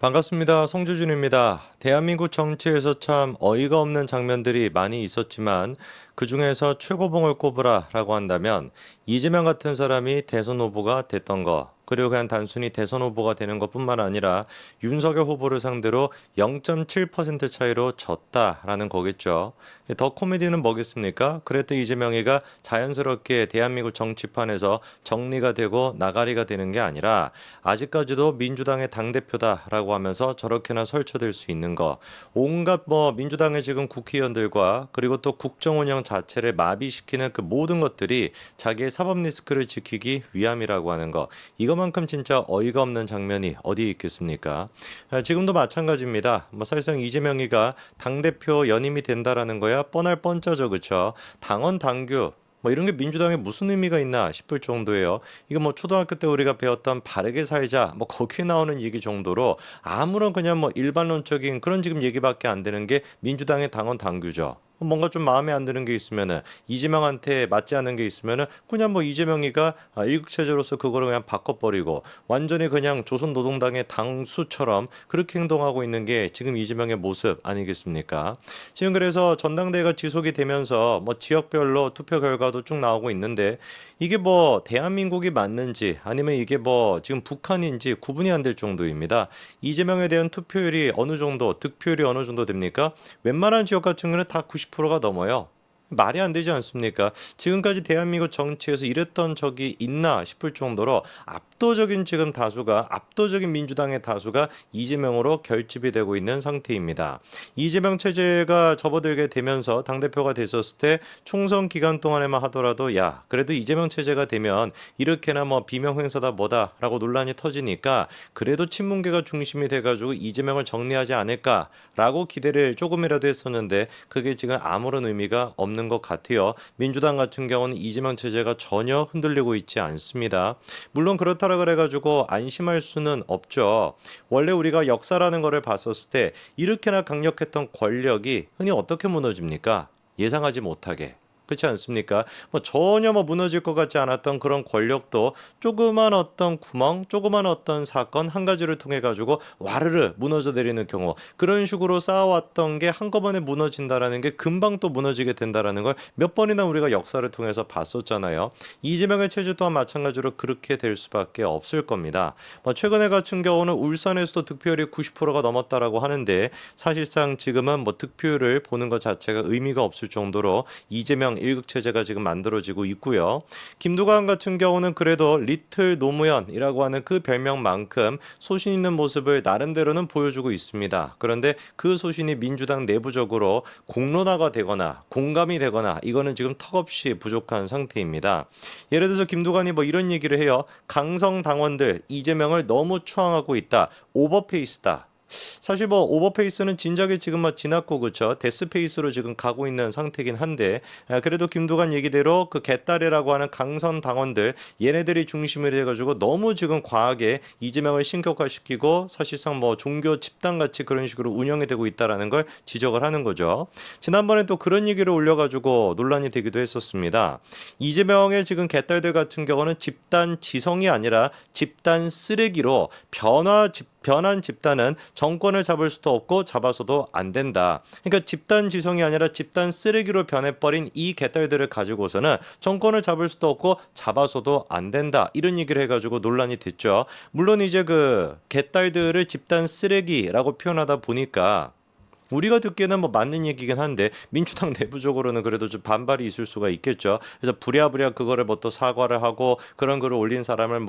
반갑습니다. 송주준입니다. 대한민국 정치에서 참 어이가 없는 장면들이 많이 있었지만 그중에서 최고봉을 꼽으라라고 한다면 이재명 같은 사람이 대선 후보가 됐던 거, 그리고 그냥 단순히 대선 후보가 되는 것뿐만 아니라 윤석열 후보를 상대로 0.7% 차이로 졌다라는 거겠죠. 더 코미디는 뭐겠습니까? 그랬던 이재명이가 자연스럽게 대한민국 정치판에서 정리가 되고 나가리가 되는 게 아니라 아직까지도 민주당의 당대표다라고 하면서 저렇게나 설쳐될 수 있는 거. 온갖 민주당의 지금 국회의원들과 그리고 또 국정 운영 자체를 마비시키는 그 모든 것들이 자기의 사법 리스크를 지키기 위함이라고 하는 거. 이것만큼 진짜 어이가 없는 장면이 어디 있겠습니까? 지금도 마찬가지입니다. 사실상 이재명이가 당대표 연임이 된다라는 거야 뻔할 뻔짜죠, 그렇죠? 당원 당규 이런 게 민주당에 무슨 의미가 있나 싶을 정도예요. 이거 초등학교 때 우리가 배웠던 바르게 살자 거기에 나오는 얘기 정도로 아무런 그냥 일반론적인 그런 지금 얘기밖에 안 되는 게 민주당의 당원 당규죠. 뭔가 좀 마음에 안 드는 게 있으면은 이재명한테 맞지 않는 게 있으면은 그냥 이재명이가 일극체제로서 그거를 그냥 바꿔버리고 완전히 그냥 조선노동당의 당수처럼 그렇게 행동하고 있는 게 지금 이재명의 모습 아니겠습니까? 지금 그래서 전당대회가 지속이 되면서 지역별로 투표 결과도 쭉 나오고 있는데 이게 대한민국이 맞는지 아니면 이게 지금 북한인지 구분이 안 될 정도입니다. 이재명에 대한 투표율이 어느 정도, 득표율이 어느 정도 됩니까? 웬만한 지역 같은 경우는 다 90%가 넘어요. 말이 안 되지 않습니까? 지금까지 대한민국 정치에서 이랬던 적이 있나 싶을 정도로 압도적인 지금 다수가 압도적인 민주당의 다수가 이재명으로 결집이 되고 있는 상태입니다. 이재명 체제가 접어들게 되면서 당대표가 됐었을 때 총선 기간 동안에만 하더라도 야 그래도 이재명 체제가 되면 이렇게나 비명 행사다 뭐다라고 논란이 터지니까 그래도 친문계가 중심이 돼가지고 이재명을 정리하지 않을까라고 기대를 조금이라도 했었는데 그게 지금 아무런 의미가 없는 것 같아요. 민주당 같은 경우는 이재명 체제가 전혀 흔들리고 있지 않습니다. 물론 그렇다라 그래가지고 안심할 수는 없죠. 원래 우리가 역사라는 거를 봤었을 때 이렇게나 강력했던 권력이 흔히 어떻게 무너집니까? 예상하지 못하게. 그렇지 않습니까? 전혀 무너질 것 같지 않았던 그런 권력도 조그만 어떤 구멍, 조그만 어떤 사건 한 가지를 통해 가지고 와르르 무너져 내리는 경우 그런 식으로 쌓아왔던 게 한꺼번에 무너진다라는 게 금방 또 무너지게 된다라는 걸 몇 번이나 우리가 역사를 통해서 봤었잖아요. 이재명의 체제 또한 마찬가지로 그렇게 될 수밖에 없을 겁니다. 최근에 같은 경우는 울산에서도 득표율이 90%가 넘었다라고 하는데 사실상 지금은 득표율을 보는 것 자체가 의미가 없을 정도로 이재명 일극체제가 지금 만들어지고 있고요. 김두관 같은 경우는 그래도 리틀 노무현이라고 하는 그 별명만큼 소신 있는 모습을 나름대로는 보여주고 있습니다. 그런데 그 소신이 민주당 내부적으로 공론화가 되거나 공감이 되거나 이거는 지금 턱없이 부족한 상태입니다. 예를 들어서 김두관이 이런 얘기를 해요. 강성 당원들 이재명을 너무 추앙하고 있다. 오버페이스다. 사실 오버페이스는 진작에 지금 지났고 그렇죠. 데스페이스로 지금 가고 있는 상태긴 한데 그래도 김두관 얘기대로 그 개딸이라고 하는 강선 당원들 얘네들이 중심이 돼가지고 너무 지금 과하게 이재명을 신격화시키고 사실상 종교 집단 같이 그런 식으로 운영이 되고 있다라는 걸 지적을 하는 거죠. 지난번에 또 그런 얘기를 올려가지고 논란이 되기도 했었습니다. 이재명의 지금 개딸들 같은 경우는 집단 지성이 아니라 집단 쓰레기로 변한 집단은 정권을 잡을 수도 없고 잡아서도 안 된다. 그러니까 집단 지성이 아니라 집단 쓰레기로 변해버린 이 개딸들을 가지고서는 정권을 잡을 수도 없고 잡아서도 안 된다. 이런 얘기를 해가지고 논란이 됐죠. 물론 이제 그 개딸들을 집단 쓰레기라고 표현하다 보니까 우리가 듣기에는 맞는 얘기긴 한데 민주당 내부적으로는 그래도 좀 반발이 있을 수가 있겠죠. 그래서 부랴부랴 그거를 또 사과를 하고 그런 글을 올린 사람을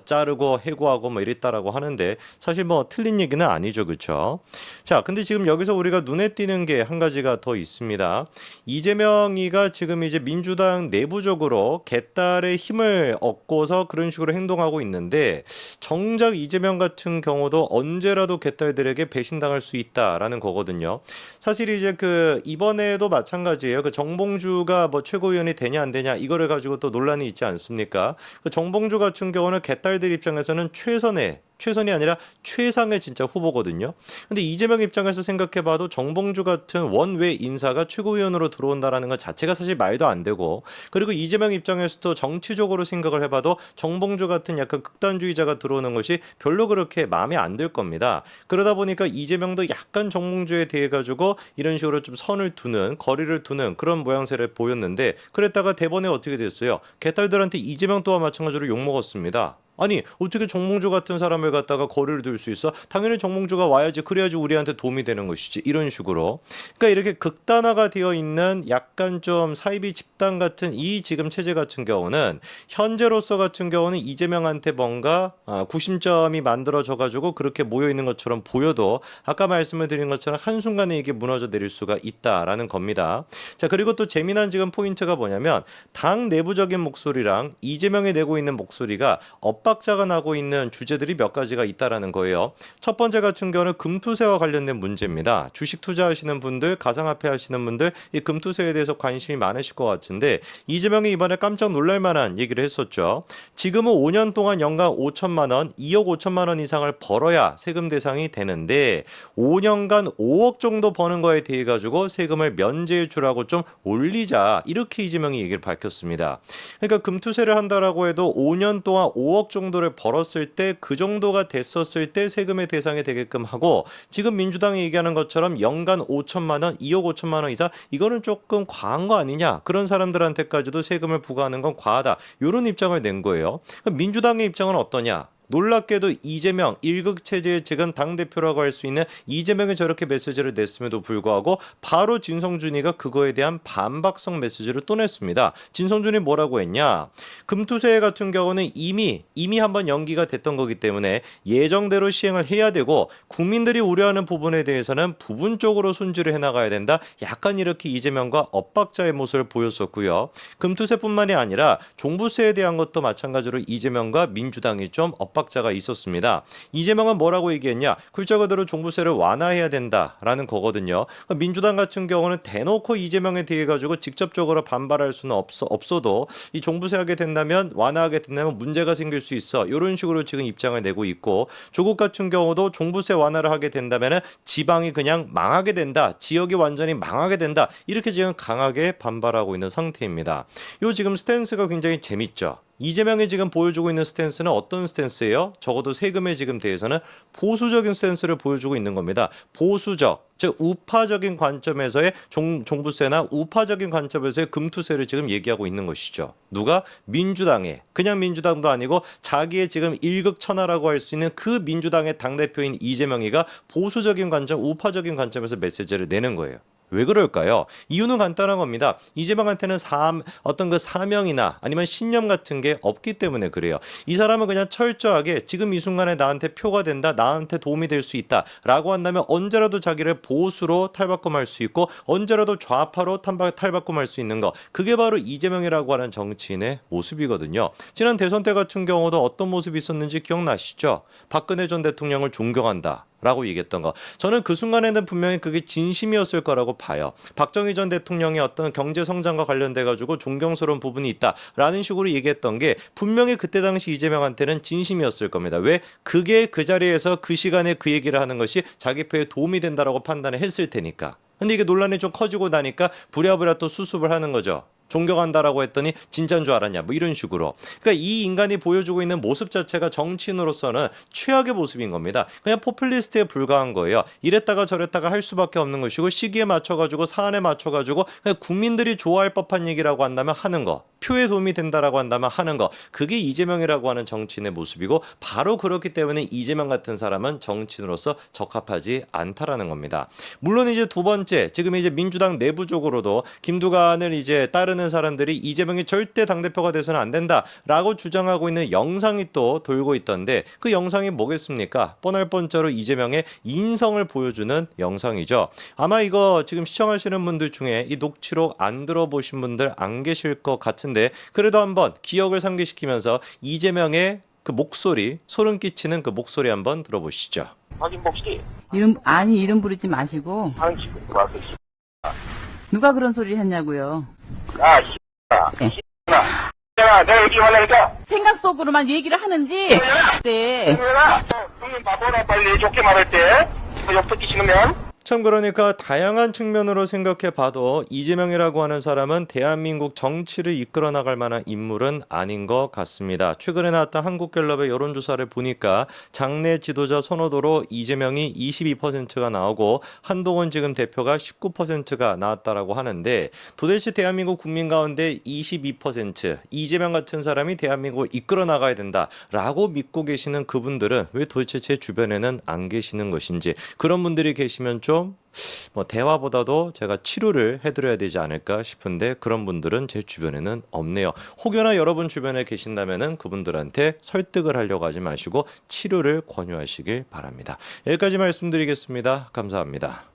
자르고 해고하고 이랬다라고 하는데 사실 틀린 얘기는 아니죠, 그렇죠? 자, 근데 지금 여기서 우리가 눈에 띄는 게 한 가지가 더 있습니다. 이재명이가 지금 이제 민주당 내부적으로 개딸의 힘을 얻고서 그런 식으로 행동하고 있는데 정작 이재명 같은 경우도 언제라도 개딸들에게 배신당할 수 있다라는 거거든요. 사실 이제 그 이번에도 마찬가지예요. 그 정봉주가 최고위원이 되냐 안 되냐 이거를 가지고 또 논란이 있지 않습니까? 그 정봉주 같은 경우는 개딸들 입장에서는 최선의 최선이 아니라 최상의 진짜 후보거든요. 근데 이재명 입장에서 생각해봐도 정봉주 같은 원외 인사가 최고위원으로 들어온다라는 것 자체가 사실 말도 안 되고, 그리고 이재명 입장에서도 정치적으로 생각을 해봐도 정봉주 같은 약간 극단주의자가 들어오는 것이 별로 그렇게 마음에 안 들 겁니다. 그러다 보니까 이재명도 약간 정봉주에 대해 가지고 이런 식으로 좀 선을 두는, 거리를 두는 그런 모양새를 보였는데, 그랬다가 대번에 어떻게 됐어요? 개딸들한테 이재명 또한 마찬가지로 욕먹었습니다. 아니 어떻게 정몽주 같은 사람을 갖다가 거리를 둘 수 있어? 당연히 정몽주가 와야지, 그래야지 우리한테 도움이 되는 것이지, 이런 식으로. 그러니까 이렇게 극단화가 되어 있는 약간 좀 사이비 집단 같은 이 지금 체제 같은 경우는, 현재로서 같은 경우는 이재명한테 뭔가 구심점이 만들어져 가지고 그렇게 모여 있는 것처럼 보여도 아까 말씀을 드린 것처럼 한순간에 이게 무너져 내릴 수가 있다라는 겁니다. 자, 그리고 또 재미난 지금 포인트가 뭐냐면, 당 내부적인 목소리랑 이재명이 내고 있는 목소리가 엇박자가 나고 있는 주제들이 몇 가지가 있다라는 거예요. 첫 번째 같은 경우는 금투세와 관련된 문제입니다. 주식 투자하시는 분들, 가상화폐 하시는 분들, 이 금투세에 대해서 관심이 많으실 것 같은데, 이재명이 이번에 깜짝 놀랄 만한 얘기를 했었죠. 지금은 5년 동안 연간 5천만 원, 2억 5천만 원 이상을 벌어야 세금 대상이 되는데, 5년간 5억 정도 버는 거에 대해 가지고 세금을 면제해 주라고 좀 올리자, 이렇게 이재명이 얘기를 밝혔습니다. 그러니까 금투세를 한다라고 해도 5년 동안 5억 정도를 벌었을 때, 그 정도가 됐었을 때 세금의 대상이 되게끔 하고, 지금 민주당이 얘기하는 것처럼 연간 5천만 원, 2억 5천만 원 이상, 이거는 조금 과한 거 아니냐, 그런 사람들한테까지도 세금을 부과하는 건 과하다, 이런 입장을 낸 거예요. 민주당의 입장은 어떠냐? 놀랍게도 이재명 1급 체제의 지금 당대표라고 할 수 있는 이재명이 저렇게 메시지를 냈음에도 불구하고 바로 진성준이가 그거에 대한 반박성 메시지를 또 냈습니다. 진성준이 뭐라고 했냐? 금투세 같은 경우는 이미 한번 연기가 됐던 거기 때문에 예정대로 시행을 해야 되고, 국민들이 우려하는 부분에 대해서는 부분적으로 손질을 해나가야 된다. 약간 이렇게 이재명과 엇박자의 모습을 보였었고요. 금투세뿐만이 아니라 종부세에 대한 것도 마찬가지로 이재명과 민주당이 좀 엇박자가 있었습니다. 이재명은 뭐라고 얘기했냐? 글자 그대로 종부세를 완화해야 된다라는 거거든요. 민주당 같은 경우는 대놓고 이재명에 대해 가지고 직접적으로 반발할 수는 없어도 이 종부세 하게 된다면, 완화하게 된다면 문제가 생길 수 있어, 이런 식으로 지금 입장을 내고 있고, 조국 같은 경우도 종부세 완화를 하게 된다면 지방이 그냥 망하게 된다, 지역이 완전히 망하게 된다, 이렇게 지금 강하게 반발하고 있는 상태입니다. 요 지금 스탠스가 굉장히 재밌죠. 이재명이 지금 보여주고 있는 스탠스는 어떤 스탠스예요? 적어도 세금에 지금 대해서는 보수적인 스탠스를 보여주고 있는 겁니다. 보수적, 즉 우파적인 관점에서의 종부세나 우파적인 관점에서의 금투세를 지금 얘기하고 있는 것이죠. 누가? 민주당에, 그냥 민주당도 아니고 자기의 지금 일극천하라고 할 수 있는 그 민주당의 당대표인 이재명이가 보수적인 관점, 우파적인 관점에서 메시지를 내는 거예요. 왜 그럴까요? 이유는 간단한 겁니다. 이재명한테는 어떤 그 사명이나 아니면 신념 같은 게 없기 때문에 그래요. 이 사람은 그냥 철저하게 지금 이 순간에 나한테 표가 된다, 나한테 도움이 될 수 있다 라고 한다면 언제라도 자기를 보수로 탈바꿈할 수 있고, 언제라도 좌파로 탈바꿈할 수 있는 거, 그게 바로 이재명이라고 하는 정치인의 모습이거든요. 지난 대선 때 같은 경우도 어떤 모습이 있었는지 기억나시죠? 박근혜 전 대통령을 존경한다 라고 얘기했던 거. 저는 그 순간에는 분명히 그게 진심이었을 거라고 봐요. 박정희 전 대통령의 어떤 경제 성장과 관련돼 가지고 존경스러운 부분이 있다라는 식으로 얘기했던 게 분명히 그때 당시 이재명한테는 진심이었을 겁니다. 왜? 그게 그 자리에서 그 시간에 그 얘기를 하는 것이 자기 표에 도움이 된다라고 판단을 했을 테니까. 근데 이게 논란이 좀 커지고 나니까 부랴부랴 또 수습을 하는 거죠. 존경한다라고 했더니 진짜인 줄 알았냐, 뭐 이런 식으로. 그러니까 이 인간이 보여주고 있는 모습 자체가 정치인으로서는 최악의 모습인 겁니다. 그냥 포퓰리스트에 불과한 거예요. 이랬다가 저랬다가 할 수밖에 없는 것이고, 시기에 맞춰가지고 사안에 맞춰가지고 그냥 국민들이 좋아할 법한 얘기라고 한다면 하는 거, 표에 도움이 된다라고 한다면 하는 거, 그게 이재명이라고 하는 정치인의 모습이고, 바로 그렇기 때문에 이재명 같은 사람은 정치인으로서 적합하지 않다라는 겁니다. 물론 이제 두 번째, 지금 이제 민주당 내부적으로도 김두관을 이제 따르는 사람들이 이재명이 절대 당대표가 돼서는 안 된다라고 주장하고 있는 영상이 또 돌고 있던데, 그 영상이 뭐겠습니까? 뻔할 뻔자로 이재명의 인성을 보여주는 영상이죠. 아마 이거 지금 시청하시는 분들 중에 이 녹취록 안 들어보신 분들 안 계실 것 같은데, 그래도 한번 기억을 상기시키면서 이재명의 그 목소리, 소름 끼치는 그 목소리 한번 들어보시죠. 박인복 씨. 이름 부르지 마시고. 당신 와서 누가 그런 소리를 했냐고요. 야, 씨. 네. 내가 얘기 말라니까. 생각 속으로만 얘기를 하는지. 네. 형님 바보라 빨리 좋게 말할 때 욕 듣기 싫으면. 참 그러니까 다양한 측면으로 생각해 봐도 이재명이라고 하는 사람은 대한민국 정치를 이끌어 나갈 만한 인물은 아닌 것 같습니다. 최근에 나왔던 한국갤럽의 여론조사를 보니까 장내 지도자 선호도로 이재명이 22%가 나오고 한동훈 지금 대표가 19%가 나왔다라고 하는데 도대체 대한민국 국민 가운데 22% 이재명 같은 사람이 대한민국을 이끌어 나가야 된다라고 믿고 계시는 그분들은 왜 도대체 제 주변에는 안 계시는 것인지 그런 분들이 계시면 좀 대화보다도 제가 치료를 해드려야 되지 않을까 싶은데 그런 분들은 제 주변에는 없네요. 혹여나 여러분 주변에 계신다면은 그분들한테 설득을 하려고 하지 마시고 치료를 권유하시길 바랍니다. 여기까지 말씀드리겠습니다. 감사합니다.